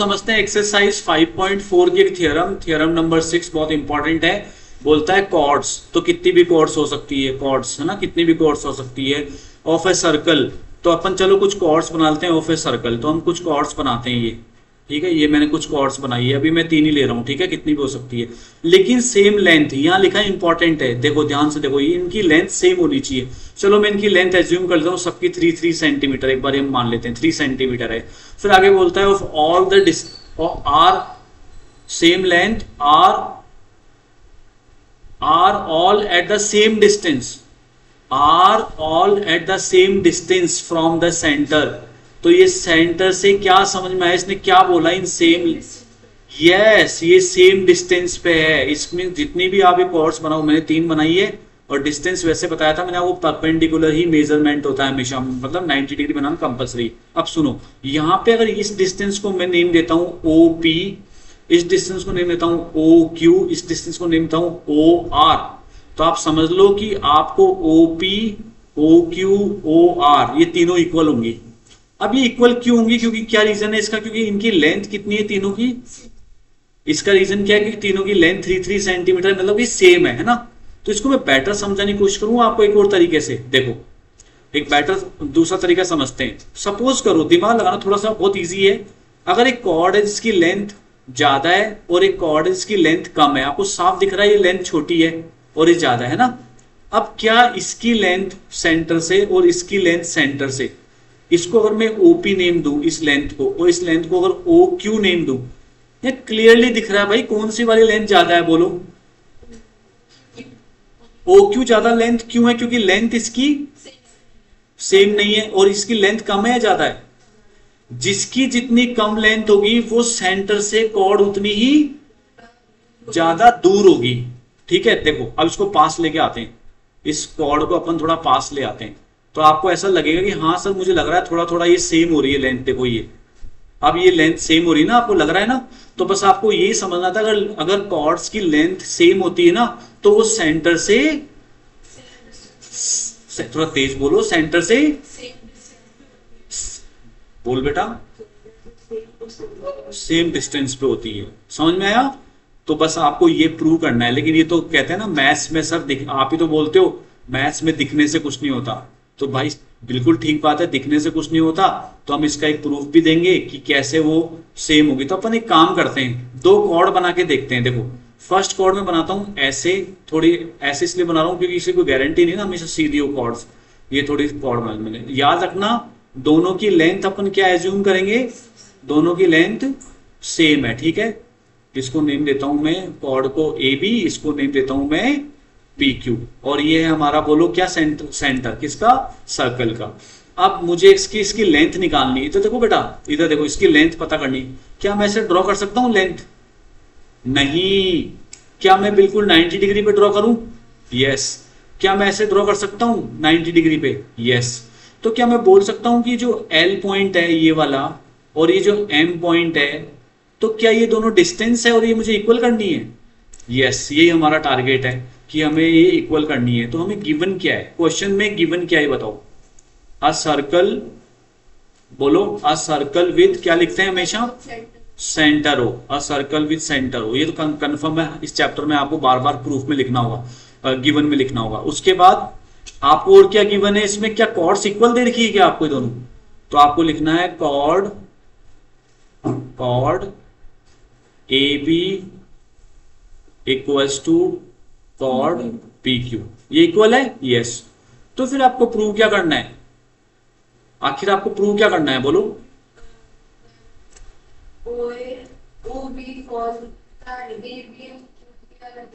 समझते हैं एक्सरसाइज 5.4 की थ्योरम, थ्योरम नंबर 6 बहुत इंपॉर्टेंट है। बोलता है कॉर्ड्स, तो कितनी भी कॉर्ड्स हो सकती है, कॉर्ड्स है ना, कितनी भी कॉर्ड्स हो सकती है ऑफ ए सर्कल। तो अपन चलो कुछ कॉर्ड्स बना लेते हैं ऑफ ए सर्कल। तो हम कुछ कॉर्ड्स बनाते हैं ये, ठीक है। ये मैंने कुछ कॉर्ड्स बनाई है, अभी मैं 3 ही ले रहा हूँ, ठीक है, कितनी भी हो सकती है, लेकिन सेम लेंथ। यहाँ लिखा है इंपॉर्टेंट है, देखो ध्यान से देखो, ये इनकी लेंथ सेम होनी चाहिए। चलो मैं इनकी लेंथ एज्यूम कर लेता हूँ, सबकी 3 सेंटीमीटर, एक बार हम मान लेते हैं 3 सेंटीमीटर है। फिर आगे बोलता है of all the are same length are all at the same distance, are all at the same distance from the centre. तो ये सेंटर से क्या समझ में आया, इसने क्या बोला, इन सेम, यस, ये सेम डिस्टेंस पे है। इसमें जितनी भी आप ये कॉर्ड्स बनाओ, मैंने 3 बनाई है, और डिस्टेंस वैसे बताया था मैंने, वो परपेंडिकुलर ही मेजरमेंट होता है हमेशा, मतलब 90 डिग्री बनाना कंपलसरी। अब सुनो, यहाँ पे अगर इस डिस्टेंस को मैं नेम देता हूं OP, इस डिस्टेंस को नेम देता हूं OQ, इस डिस्टेंस को नेम देता हूं OR, तो आप समझ लो कि आपको OP, OQ, OR ये तीनों इक्वल होंगी। अब ये इक्वल क्यों होंगी, क्योंकि क्या रीजन है इसका, क्योंकि इनकी लेंथ कितनी है तीनों की। इसका रीजन क्या है कि तीनों की लेंथ 3 सेंटीमीटर, मतलब कि सेम है ना। तो इसको मैं बेटर समझाने की कोशिश करूंगा आपको एक और तरीके से। देखो एक बेटर दूसरा तरीका समझते हैं। सपोज करो, दिमाग लगाना थोड़ा सा, बहुत ईजी है। अगर एक कॉर्ड है जिसकी लेंथ ज्यादा है और एक कॉर्ड है जिसकी लेंथ कम है, आपको साफ दिख रहा है ये लेंथ छोटी है और ये ज्यादा है ना। अब क्या इसकी लेंथ सेंटर से और इसकी लेंथ सेंटर से, इसको अगर मैं OP नेम दूं इस लेंथ को, और इस लेंथ को अगर OQ नेम दूं, ये क्लियरली दिख रहा है भाई कौन सी वाली लेंथ ज्यादा है, बोलो। OQ ज्यादा लेंथ क्यों है, क्योंकि लेंथ इसकी सेम नहीं है, और इसकी लेंथ कम है या ज्यादा है। जिसकी जितनी कम लेंथ होगी वो सेंटर से कॉर्ड उतनी ही ज्यादा दूर होगी, ठीक है। देखो अब इसको पास लेके आते हैं, इस कॉर्ड को अपन थोड़ा पास ले आते हैं, तो आपको ऐसा लगेगा कि हाँ सर मुझे लग रहा है थोड़ा थोड़ा ये सेम हो रही है लेंथ। देखो ये, अब ये लेंथ सेम हो रही है ना, आपको लग रहा है ना। तो बस आपको ये समझना था, अगर कॉर्ड्स की लेंथ सेम होती है ना, तो वो सेंटर से, थोड़ा तेज बोलो, सेंटर से, बोल बेटा, सेम डिस्टेंस पे होती है। समझ में आया। तो बस आपको ये प्रूव करना है। लेकिन ये तो कहते हैं ना मैथ्स में सर, आप ही तो बोलते हो मैथ्स में दिखने से कुछ नहीं होता। तो भाई बिल्कुल ठीक बात है, दिखने से कुछ नहीं होता। तो हम इसका एक प्रूफ भी देंगे कि कैसे वो सेम होगी। तो अपन एक काम करते हैं, 2 कॉर्ड बना के देखते हैं। देखो फर्स्ट कॉर्ड में बनाता हूं ऐसे, थोड़ी ऐसे इसलिए बना रहा हूं क्योंकि इसे कोई गारंटी नहीं ना हमेशा सीधी हो कॉर्ड्स। ये थोड़ी कॉर्ड बना, मैंने याद रखना दोनों की लेंथ अपन क्या एज्यूम करेंगे, दोनों की लेंथ सेम है, ठीक है। इसको नेम देता हूं मैं कॉर्ड को AB, इसको नेम देता हूं मैं PQ, और ये है हमारा, बोलो क्या, सेंटर किसका, सर्कल का। अब मुझे इसकी लेंथ निकालनी है। तो देखो बेटा इधर देखो, इसकी लेंथ पता करनी। क्या मैं इसे ड्रॉ कर सकता हूं लेंथ? नहीं। क्या मैं बिल्कुल 90 डिग्री पे ड्रॉ करूं? यस। क्या मैं ऐसे ड्रॉ कर सकता हूं 90 डिग्री पे? यस। तो क्या मैं बोल सकता हूं कि जो L पॉइंट है ये वाला और ये जो M पॉइंट है, तो क्या ये दोनों डिस्टेंस है और ये मुझे इक्वल करनी है? यस, यही हमारा टारगेट है कि हमें ये इक्वल करनी है। तो हमें गिवन क्या है, क्वेश्चन में गिवन क्या है बताओ। अ सर्कल, बोलो, अ सर्कल विद, क्या लिखते हैं हमेशा, सेंटर हो। अ सर्कल विद सेंटर हो, ये तो कंफर्म है, इस चैप्टर में आपको बार बार प्रूफ में लिखना होगा, गिवन में लिखना होगा। उसके बाद आपको और क्या गिवन है इसमें, क्या कॉर्ड्स इक्वल दे रखी है क्या आपको दोनों? तो आपको लिखना है chord AB equals to chord PQ, ये इक्वल है, यस। तो फिर आपको प्रूव क्या करना है, आखिर आपको प्रूव क्या करना है, बोलो। एट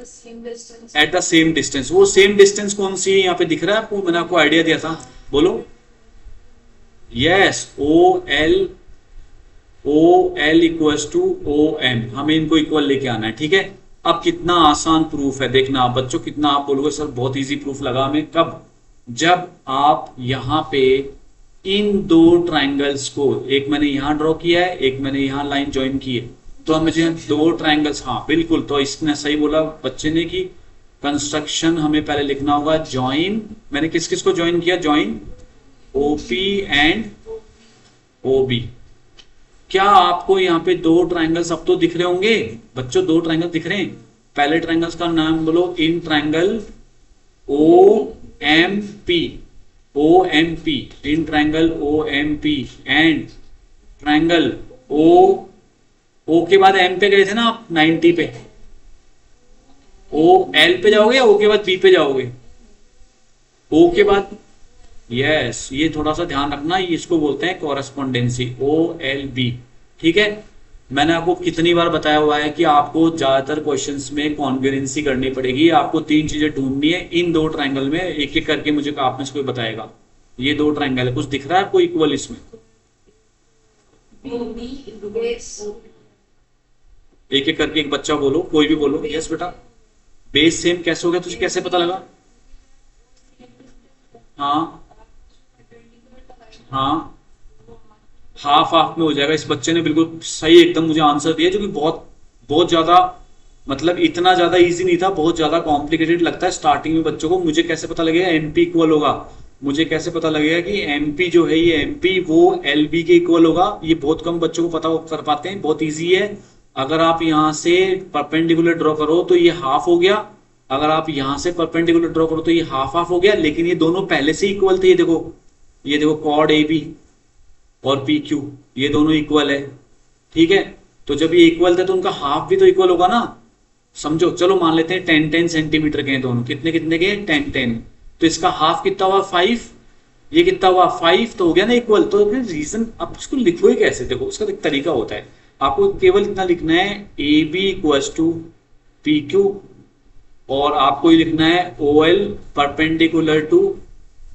द सेम डिस्टेंस, वो सेम डिस्टेंस कौन सी है यहाँ पे दिख रहा है आपको, मैंने आपको आइडिया दिया था, बोलो। Yes, OL equals to OM, हमें इनको इक्वल लेके आना है, ठीक है। अब कितना आसान प्रूफ है, देखना आप बच्चों, कितना आप बोलोगे सर बहुत इजी प्रूफ लगा हमें। कब? जब आप यहाँ पे इन 2 ट्राइंगल्स को, एक मैंने यहां ड्रॉ किया है, एक मैंने यहां लाइन ज्वाइन की है, तो मुझे 2 ट्राइंगल्स, हाँ बिल्कुल, तो इसने सही बोला बच्चे ने कि कंस्ट्रक्शन हमें पहले लिखना होगा ज्वाइन। मैंने किस किस को ज्वाइन किया, ज्वाइन OP एंड OB। क्या आपको यहाँ पे दो ट्राइंगल्स अब तो दिख रहे होंगे बच्चों, दो ट्राइंगल दिख रहे हैं। पहले ट्राइंगल्स का नाम बोलो, in triangle O M P, O M P, in triangle O M P, and triangle O के बाद एम पे गए थे ना आप 90 पे, ओ एल पे जाओगे या ओ के बाद बी पे जाओगे? ओ के बाद, यस, ये थोड़ा सा ध्यान रखना, इसको बोलते हैं कॉरेस्पॉन्डेंसी, ओ एल बी। ठीक है, मैंने आपको कितनी बार बताया हुआ है कि आपको ज्यादातर क्वेश्चंस में कॉन्ग्रुएंसी करनी पड़ेगी। आपको तीन चीजें ढूंढनी है इन दो ट्राइंगल में, एक एक करके मुझे आप में से कोई बताएगा। ये दो ट्राइंगल है, कुछ दिख रहा है आपको इक्वल इसमें? एक एक करके एक बच्चा बोलो, कोई भी बोलो। यस बेटा, बेस सेम कैसे हो गया, तुझे कैसे पता लगा? हाँ हाँ, हाफ हाफ में हो जाएगा। इस बच्चे ने बिल्कुल सही एकदम मुझे आंसर दिया, जो कि बहुत बहुत ज्यादा, मतलब इतना ज्यादा इजी नहीं था, बहुत ज्यादा कॉम्प्लिकेटेड लगता है स्टार्टिंग में बच्चों को। मुझे कैसे पता लगेगा एमपी इक्वल होगा? मुझे कैसे पता लगेगा कि एमपी जो है ये एमपी वो एलबी के इक्वल होगा? ये बहुत कम बच्चों को पता कर पाते हैं। बहुत ईजी है, अगर आप यहां से परपेंडिकुलर ड्रॉ करो तो ये हाफ हो गया, अगर आप यहां से परपेंडिकुलर ड्रॉ करो तो ये हाफ हाफ हो गया, लेकिन ये दोनों पहले से इक्वल थे। ये देखो कॉड ए बी और पी क्यू, ये दोनों इक्वल है। ठीक है, तो जब ये इक्वल थे तो उनका हाफ भी तो इक्वल होगा ना, समझो। चलो मान लेते हैं 10-10 सेंटीमीटर के हैं दोनों, कितने कितने के? 10-10। तो इसका हाफ कितना हुआ? 5। ये कितना हुआ? 5, तो हो गया ना इक्वल। तो फिर रीजन आप इसको लिखोगे कैसे? देखो उसका एक तरीका होता है, आपको केवल इतना लिखना है A B equals to P Q, और आपको ये लिखना है O L perpendicular to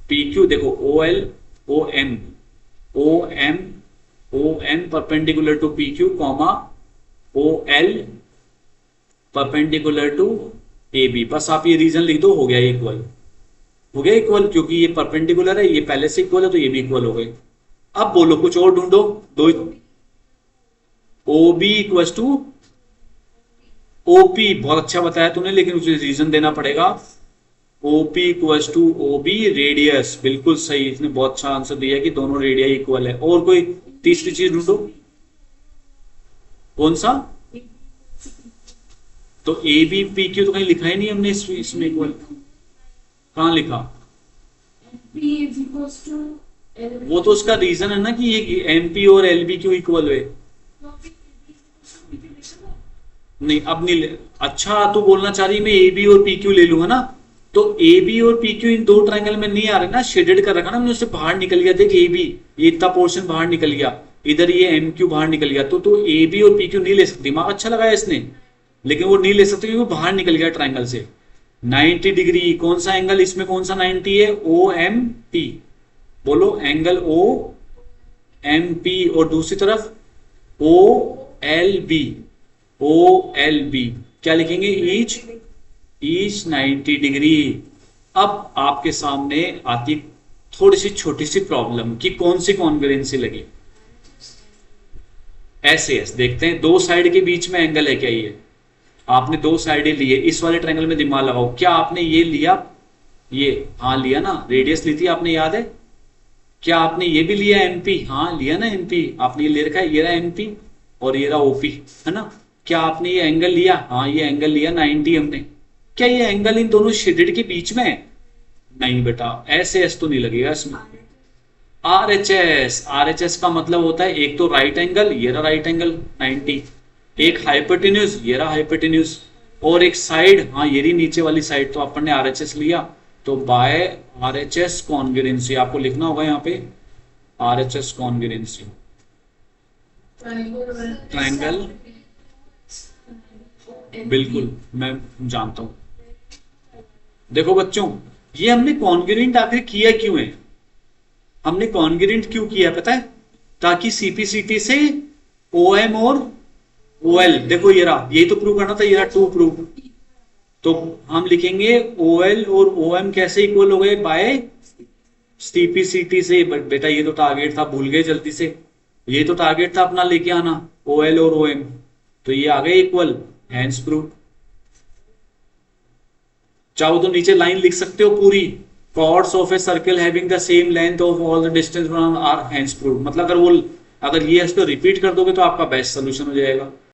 P Q. देखो O L O M perpendicular to P Q comma O L perpendicular to A B. बस आप ये रीजन लिख दो, हो गया इक्वल, हो गया इक्वल, क्योंकि ये परपेंडिकुलर है, ये पहले से इक्वल है, तो ये भी इक्वल हो गए। अब बोलो कुछ और ढूंढो। दो, O B equal to OP, बहुत अच्छा बताया तूने, लेकिन उसे रीजन देना पड़ेगा। OP equal to OB radius, बिल्कुल सही, इसने बहुत अच्छा आंसर दिया कि दोनों रेडियस इक्वल है। और कोई तीसरी चीज ढूंढो, कौन सा? तो ए बी पी क्यू तो कहीं लिखा ही नहीं हमने इसमें इक्वल, कहां लिखा? वो तो उसका रीजन है ना कि ये एमपी और एलबी क्यू इक्वल हुए। नहीं अब नहीं अच्छा, तो बोलना चाह रही मैं ए बी और पी क्यू ले लूंगा ना, तो ए बी और पी क्यू इन दो ट्रायंगल में नहीं आ रहे ना, शेडेड कर रखा ना मैंने, उससे बाहर निकल गया। देख ए बी, ये इतना पोर्शन बाहर निकल गया, इधर ये एम क्यू बाहर निकल गया, तो ए बी और पी क्यू नहीं ले सकती। दिमाग अच्छा लगाया इसने, लेकिन वो नहीं ले सकते क्योंकि वो बाहर निकल गया ट्रायंगल से। 90 डिग्री, कौन सा एंगल इसमें, कौन सा 90 है? ओ एम पी, बोलो एंगल ओ एम पी। और दूसरी तरफ O L B, O L B क्या लिखेंगे? Each 90 degree. अब आपके सामने आती थोड़ी सी छोटी सी प्रॉब्लम कि कौन सी कॉन्ग्रुएंसी लगी। ऐसे देखते हैं, दो साइड के बीच में एंगल है क्या? ये आपने दो साइडें लिए, इस वाले ट्रायंगल में दिमाग लगाओ, क्या आपने ये लिया? ये हाँ लिया ना, रेडियस ली थी आपने, याद है? क्या आपने ये भी लिया एमपी? हाँ लिया ना एमपी, आपने ये ले रखा है, ये रहा एमपी और ये रहा ओपी, है ना? क्या आपने ये एंगल लिया? हाँ ये एंगल लिया 90 हमने। क्या ये एंगल इन दोनों शेडेड के बीच में है? नहीं बेटा, ऐसे एस तो नहीं लगेगा इसमें। Are H S, are H S का मतलब होता है एक तो राइट एंगल, ये रहा राइट एंगल 90, एक हाइपोटेन्यूज, ये रहा हाइपोटेन्यूज, और एक साइड, हाँ ये रही नीचे वाली साइड, तो अपन ने आर एच एस लिया। तो by R H S congruency आपको लिखना होगा यहाँ पे, R H S congruency triangle, बिल्कुल मैं जानता हूं। देखो बच्चों, ये हमने कॉन्ग्रुएंट आखिर किया क्यों है? हमने कॉन्ग्रुएंट क्यों किया पता है? ताकि सीपीसीटी से ओएम और ओएल, देखो ये रहा, यही तो प्रूव करना था, ये रहा टू प्रूव। तो हम लिखेंगे ओएल और ओएम कैसे इक्वल हो गए? बाय सीपीसीटी से। बट बेटा ये तो टारगेट था, भूल गए जल्दी से, ये तो टारगेट था अपना लेके आना, ओएल और ओएम, तो ये आ गए इक्वल, हैंस प्रूव। चाहो तो नीचे लाइन लिख सकते हो पूरी, chords of a circle having the same length of all the distance from are hence proved। मतलब अगर वो अगर ये इसको रिपीट कर दोगे तो आपका बेस्ट सोल्यूशन हो जाएगा।